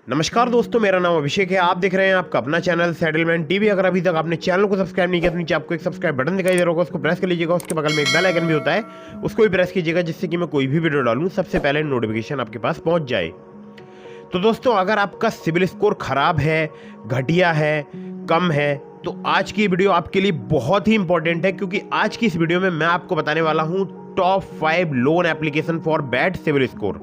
नमस्कार दोस्तों, मेरा नाम अभिषेक है। आप देख रहे हैं आपका अपना चैनल सेटलमेंट टीवी। अगर अभी तक आपने चैनल को सब्सक्राइब नहीं किया तो नीचे आपको एक सब्सक्राइब बटन दिखाई दे रहा होगा, उसको प्रेस कर लीजिएगा। उसके बगल में एक बेल आइकन भी होता है, उसको भी प्रेस कीजिएगा, जिससे कि मैं कोई भी वीडियो डालूं सबसे पहले नोटिफिकेशन आपके पास पहुंच जाए। तो दोस्तों, अगर आपका सिविल स्कोर खराब है, घटिया है, कम है, तो आज की वीडियो आपके लिए बहुत ही इंपॉर्टेंट है, क्योंकि आज की इस वीडियो में मैं आपको बताने वाला हूं top 5 loan application for bad civil score.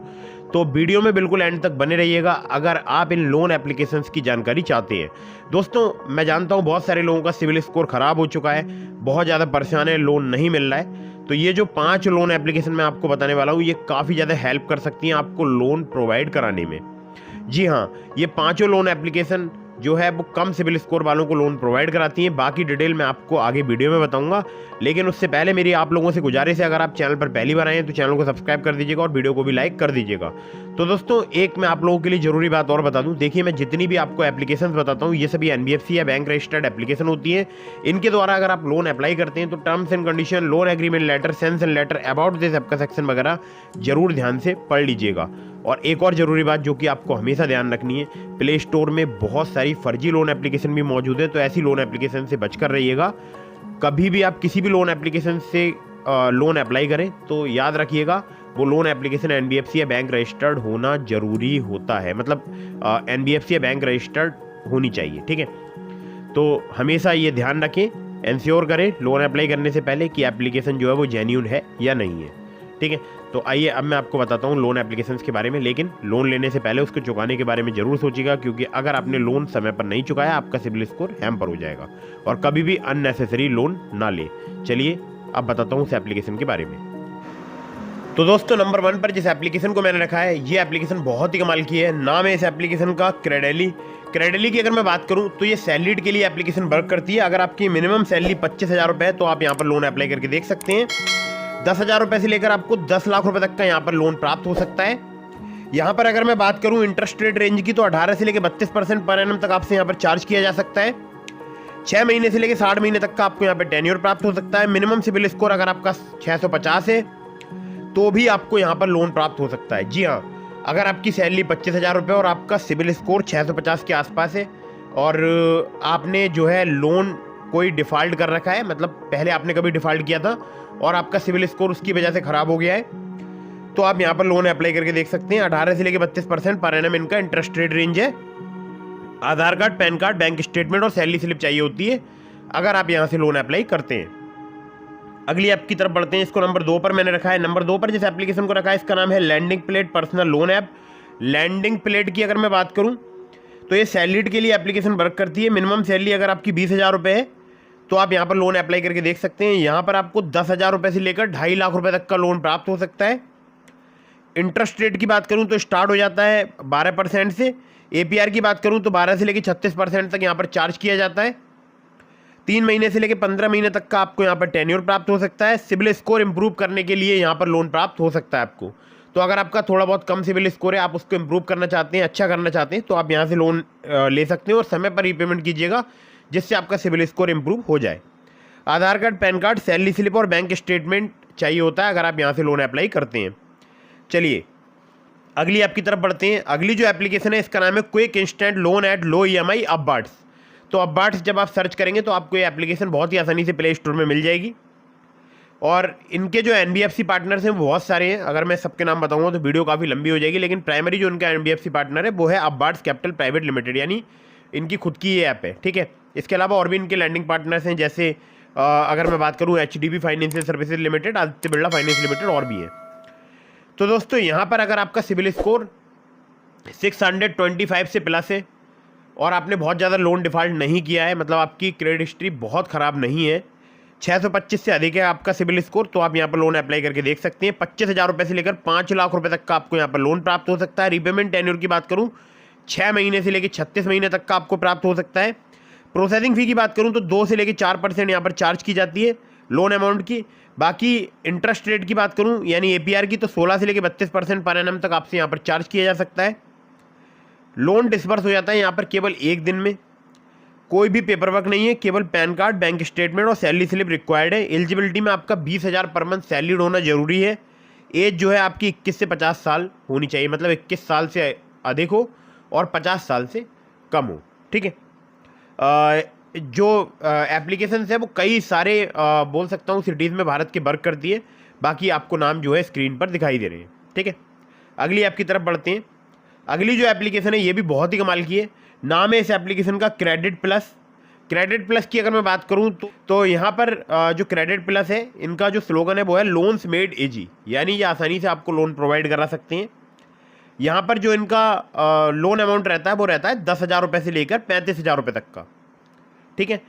तो वीडियो में बिल्कुल एंड तक बने रहिएगा अगर आप इन लोन एप्लीकेशंस की जानकारी चाहते हैं। दोस्तों, मैं जानता हूं बहुत सारे लोगों का सिविल स्कोर खराब हो चुका है, बहुत ज़्यादा परेशान है, लोन नहीं मिल रहा है। तो ये जो 5 लोन एप्लीकेशन मैं आपको बताने वाला हूँ, ये काफ़ी ज़्यादा हेल्प कर सकती हैं आपको लोन प्रोवाइड कराने में। जी हाँ, ये 5 लोन एप्लीकेशन जो है वो कम सिविल स्कोर वालों को लोन प्रोवाइड कराती हैं। बाकी डिटेल मैं आपको आगे वीडियो में बताऊंगा, लेकिन उससे पहले मेरी आप लोगों से गुजारिश है, अगर आप चैनल पर पहली बार आए हैं तो चैनल को सब्सक्राइब कर दीजिएगा और वीडियो को भी लाइक कर दीजिएगा। तो दोस्तों, एक मैं आप लोगों के लिए जरूरी बात और बता दूं। देखिए, मैं जितनी भी आपको एप्लीकेशन बताता हूँ, ये सभी एनबीएफसी या बैंक रजिस्टर्ड एप्लीकेशन होती है। इनके द्वारा अगर आप लोन अप्लाई करते हैं तो terms and condition, loan agreement letter, sense letter, about this app का सेक्शन वगैरह जरूर ध्यान से पढ़ लीजिएगा। और एक और ज़रूरी बात जो कि आपको हमेशा ध्यान रखनी है, प्ले स्टोर में बहुत सारी फर्जी लोन एप्लीकेशन भी मौजूद है, तो ऐसी लोन एप्लीकेशन से बचकर रहिएगा। कभी भी आप किसी भी लोन एप्लीकेशन से लोन अप्लाई करें तो याद रखिएगा वो लोन एप्लीकेशन एनबीएफसी या बैंक रजिस्टर्ड होना जरूरी होता है, मतलब एनबीएफसी या बैंक रजिस्टर्ड होनी चाहिए, ठीक है। तो हमेशा ये ध्यान रखें, इंश्योर करें लोन अप्लाई करने से पहले कि एप्लीकेशन जो है वो जेन्युइन है या नहीं है, ठीक है। तो आइए अब मैं आपको बताता हूँ लोन एप्लीकेशंस के बारे में, लेकिन लोन लेने से पहले उसको चुकाने के बारे में जरूर सोचिएगा, क्योंकि अगर आपने लोन समय पर नहीं चुकाया आपका सिविल स्कोर हैम्पर हो जाएगा। और कभी भी अननेसेसरी लोन ना ले। चलिए अब बताता हूँ उस एप्लीकेशन के बारे में। तो दोस्तों, नंबर 1 पर जिस एप्लीकेशन को मैंने रखा है, ये एप्लीकेशन बहुत ही कमाल की है। नाम है इस एप्लीकेशन का क्रेडेली। क्रेडेली की अगर मैं बात करूं तो ये सैलरीड के लिए एप्लीकेशन वर्क करती है। अगर आपकी मिनिमम सैलरी 25,000 रुपये है तो आप यहाँ पर लोन अप्लाई करके देख सकते हैं। 10,000 रुपये से लेकर आपको 10 लाख रुपए तक का यहाँ पर लोन प्राप्त हो सकता है। यहाँ पर अगर मैं बात करूँ इंटरेस्ट रेट रेंज की, तो 18 से लेकर 32% पर एनम तक आपसे यहाँ पर चार्ज किया जा सकता है। 6 महीने से लेकर 60 महीने तक का आपको यहाँ पर टेन्योर प्राप्त हो सकता है। मिनिमम सिविल स्कोर अगर आपका 650 है तो भी आपको यहाँ पर लोन प्राप्त हो सकता है। जी हाँ, अगर आपकी सैलरी 25,000 रुपये और आपका सिविल स्कोर 650 के आसपास है और आपने जो है लोन कोई डिफ़ॉल्ट कर रखा है, मतलब पहले आपने कभी डिफ़ॉल्ट किया था और आपका सिविल स्कोर उसकी वजह से ख़राब हो गया है, तो आप यहाँ पर लोन अप्लाई करके देख सकते हैं। 18 से लेकर 32% पर एनम इनका इंटरेस्ट रेट रेंज है। Aadhaar card, PAN card, bank statement और सैलरी स्लिप चाहिए होती है अगर आप यहाँ से लोन अप्लाई करते हैं। अगली ऐप की तरफ बढ़ते हैं। इसको नंबर 2 पर मैंने रखा है। नंबर 2 पर जिस एप्लीकेशन को रखा है इसका नाम है landing plate personal loan app. Landing plate की अगर मैं बात करूं तो ये सैलरीड के लिए एप्लीकेशन वर्क करती है। मिनिमम सैलरी अगर आपकी 20,000 रुपये है तो आप यहाँ पर लोन अप्लाई करके देख सकते हैं। यहाँ पर आपको 10,000 रुपये से लेकर 2.5 लाख रुपये तक का लोन प्राप्त हो सकता है। इंटरेस्ट रेट की बात करूँ तो स्टार्ट हो जाता है 12% से। APR की बात करूँ तो 12 से लेकर 36% तक यहाँ पर चार्ज किया जाता है। 3 महीने से लेकर 15 महीने तक का आपको यहाँ पर टेन्योर प्राप्त हो सकता है। सिविल स्कोर इंप्रूव करने के लिए यहाँ पर लोन प्राप्त हो सकता है आपको। तो अगर आपका थोड़ा बहुत कम सिविल स्कोर है, आप उसको इंप्रूव करना चाहते हैं, अच्छा करना चाहते हैं, तो आप यहाँ से लोन ले सकते हैं और समय पर रीपेमेंट कीजिएगा, जिससे आपका सिविल स्कोर इंप्रूव हो जाए। Aadhaar card, PAN card, salary slip और बैंक स्टेटमेंट चाहिए होता है अगर आप यहाँ से लोन अप्लाई करते हैं। चलिए अगली ऐप की तरफ बढ़ते हैं। अगली जो एप्लीकेशन है इसका नाम है quick instant loan at low EMI अपबार्ट्स। तो अपबार्ट्स जब आप सर्च करेंगे तो आपको ये एप्लीकेशन बहुत ही आसानी से प्ले स्टोर में मिल जाएगी। और इनके जो NBFC पार्टनर्स हैं वो बहुत सारे हैं। अगर मैं सबके नाम बताऊंगा तो वीडियो काफ़ी लंबी हो जाएगी, लेकिन प्राइमरी जो इनका NBFC पार्टनर है वो है अपबार्ट्स कैपिटल प्राइवेट लिमिटेड, यानी इनकी खुद की ये ऐप है, ठीक है। इसके अलावा और भी इनके लैंडिंग पार्टनर्स हैं, जैसे अगर मैं बात करूँ HDB financial services limited, Aditya Birla finance limited और भी है। तो दोस्तों, यहाँ पर अगर आपका सिविल स्कोर 625 से प्लस है और आपने बहुत ज़्यादा लोन डिफ़ॉल्ट नहीं किया है, मतलब आपकी क्रेडिट हिस्ट्री बहुत ख़राब नहीं है, 625 से अधिक है आपका सिविल स्कोर, तो आप यहाँ पर लोन अप्लाई करके देख सकते हैं। 25,000 रुपये से लेकर 5 लाख रुपए तक का आपको यहाँ पर लोन प्राप्त हो सकता है। रीपेमेंट टेन्योर की बात करूँ 6 महीने से लेकर 36 महीने तक का आपको प्राप्त हो सकता है। प्रोसेसिंग फ़ी की बात करूँ तो 2 से लेकर 4% यहाँ पर चार्ज की जाती है लोन अमाउंट की। बाकी इंटरेस्ट रेट की बात करूँ यानी APR की, तो 16 से लेकर 32% पर एनम तक आपसे यहाँ पर चार्ज किया जा सकता है। लोन डिसबर्स हो जाता है यहाँ पर केवल 1 दिन में। कोई भी पेपर वर्क नहीं है, केवल पैन कार्ड, बैंक स्टेटमेंट और सैलरी स्लिप रिक्वायर्ड है। एलिजिबिलिटी में आपका 20,000 पर मंथ सैलरीड होना जरूरी है। एज जो है आपकी 21 से 50 साल होनी चाहिए, मतलब 21 साल से अधिक हो और 50 साल से कम हो। ठीक है, जो एप्लीकेशन है वो कई सारे बोल सकता हूँ सिटीज़ में भारत के वर्क करती है। बाकी आपको नाम जो है स्क्रीन पर दिखाई दे रहे हैं। ठीक है, अगली ऐप की तरफ बढ़ते हैं। अगली जो एप्लीकेशन है ये भी बहुत ही कमाल की है। नाम है इस एप्लीकेशन का क्रेडिट प्लस। क्रेडिट प्लस की अगर मैं बात करूं तो यहाँ पर जो क्रेडिट प्लस है इनका जो स्लोगन है वो है लोन्स मेड इजी, यानी ये आसानी से आपको लोन प्रोवाइड करा सकते हैं। यहाँ पर जो इनका लोन अमाउंट रहता है वो रहता है 10,000 रुपये से लेकर 35,000 रुपये तक का। ठीक है,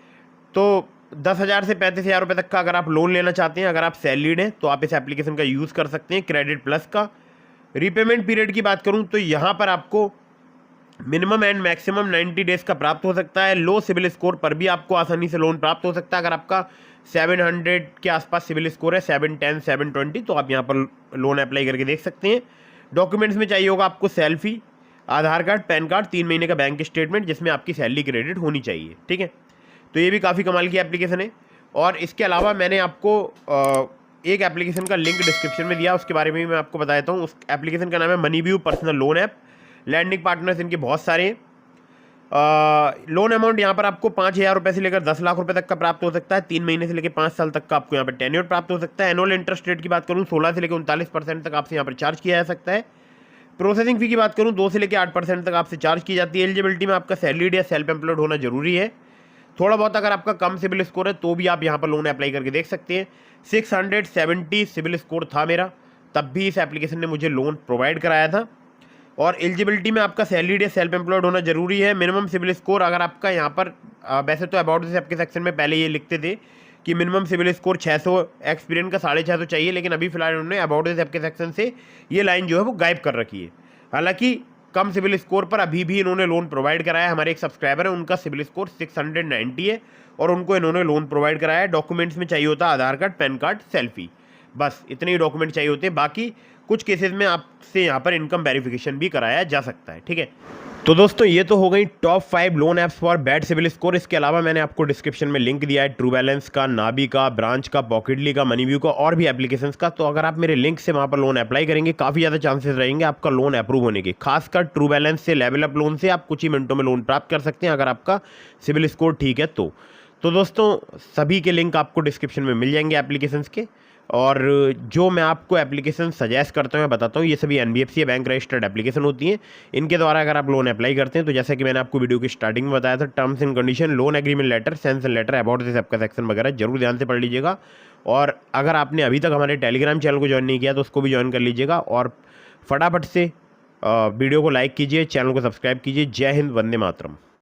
तो 10,000 से 35,000 रुपये तक का अगर आप लोन लेना चाहते हैं, अगर आप सैलरीड हैं तो आप इस एप्लीकेशन का यूज़ कर सकते हैं क्रेडिट प्लस का। रीपेमेंट पीरियड की बात करूं तो यहाँ पर आपको मिनिमम एंड मैक्सिमम 90 डेज़ का प्राप्त हो सकता है। लो सिविल स्कोर पर भी आपको आसानी से लोन प्राप्त हो सकता है। अगर आपका 700 के आसपास सिविल स्कोर है, 710 720, तो आप यहाँ पर लोन अप्लाई करके देख सकते हैं। डॉक्यूमेंट्स में चाहिए होगा आपको सेल्फी, आधार कार्ड, पैन कार्ड, 3 महीने का बैंक स्टेटमेंट जिसमें आपकी सैलरी क्रेडिट होनी चाहिए। ठीक है, तो ये भी काफ़ी कमाल की एप्लीकेशन है। और इसके अलावा मैंने आपको एक एप्लीकेशन का लिंक डिस्क्रिप्शन में दिया, उसके बारे में भी मैं आपको बता देता हूँ। उस एप्लीकेशन का नाम है Moneyview personal loan app. Lending partners इनके बहुत सारे हैं। लोन अमाउंट यहाँ पर आपको 5,000 रुपये से लेकर 10 लाख रुपए तक का प्राप्त हो सकता है। 3 महीने से लेकर 5 साल तक का आपको यहाँ पर टेन्योर प्राप्त हो सकता है। एनुअल इंटरेस्ट रेट की बात करूँ 16 से लेकर 39% तक आपसे यहाँ पर चार्ज किया जा सकता है। प्रोसेसिंग फी की बात करूँ 2 से लेकर 8% तक आपसे चार्ज की जाती है। एलिजिबिलिटी में आपका सैलरीड या सेल्फ एम्प्लॉयड होना जरूरी है। थोड़ा बहुत अगर आपका कम सिविल स्कोर है तो भी आप यहाँ पर लोन अप्लाई करके देख सकते हैं। 670 सिविल स्कोर था मेरा, तब भी इस एप्लीकेशन ने मुझे लोन प्रोवाइड कराया था। और एलिजिबिलिटी में आपका सैलरीड या सेल्फ एम्प्लॉयड होना जरूरी है। मिनिमम सिविल स्कोर अगर आपका यहाँ पर वैसे तो अबाउट दिस ऐप के सेक्शन में पहले ये लिखते थे कि मिनिमम सिविल स्कोर 600, एक्सपीरियंस का 650 चाहिए, लेकिन अभी फिलहाल उन्होंने अबाउट दिस ऐप के सेक्शन से ये लाइन जो है वो गायब कर रखी है। हालांकि कम सिविल स्कोर पर अभी भी इन्होंने लोन प्रोवाइड कराया है। हमारे एक सब्सक्राइबर है, उनका सिविल स्कोर 690 है और उनको इन्होंने लोन प्रोवाइड कराया है। डॉक्यूमेंट्स में चाहिए होता है Aadhaar card, PAN card, selfie, बस इतने ही डॉक्यूमेंट चाहिए होते हैं। बाकी कुछ केसेस में आपसे यहाँ पर इनकम वेरिफिकेशन भी कराया जा सकता है। ठीक है, तो दोस्तों ये तो हो गई top 5 loan apps for bad civil score. इसके अलावा मैंने आपको डिस्क्रिप्शन में लिंक दिया है ट्रू बैलेंस का, नाबी का, ब्रांच का, पॉकेटली का, मनीव्यू का और भी एप्लीकेशंस का। तो अगर आप मेरे लिंक से वहाँ पर लोन अप्लाई करेंगे काफ़ी ज़्यादा चांसेस रहेंगे आपका लोन अप्रूव होने के। खासकर ट्रू बैलेंस से, लेवल अप लोन से आप कुछ ही मिनटों में लोन प्राप्त कर सकते हैं अगर आपका सिविल स्कोर ठीक है तो दोस्तों सभी के लिंक आपको डिस्क्रिप्शन में मिल जाएंगे एप्लीकेशंस के। और जो मैं आपको एप्लीकेशन सजेस्ट करता हूँ, मैं बताता हूँ, ये सभी NBFC या बैंक रजिस्टर्ड एप्लीकेशन होती हैं। इनके द्वारा अगर आप लोन अप्लाई करते हैं तो जैसा कि मैंने आपको वीडियो की स्टार्टिंग में बताया था, terms and condition, loan agreement letter, sanction letter, about this app का सेक्शन वगैरह जरूर ध्यान से पढ़ लीजिएगा। और अगर आपने अभी तक हमारे टेलीग्राम चैनल को ज्वाइन नहीं किया तो उसको भी ज्वाइन कर लीजिएगा। और फटाफट से वीडियो को लाइक कीजिए, चैनल को सब्सक्राइब कीजिए। जय हिंद, वंदे मातरम।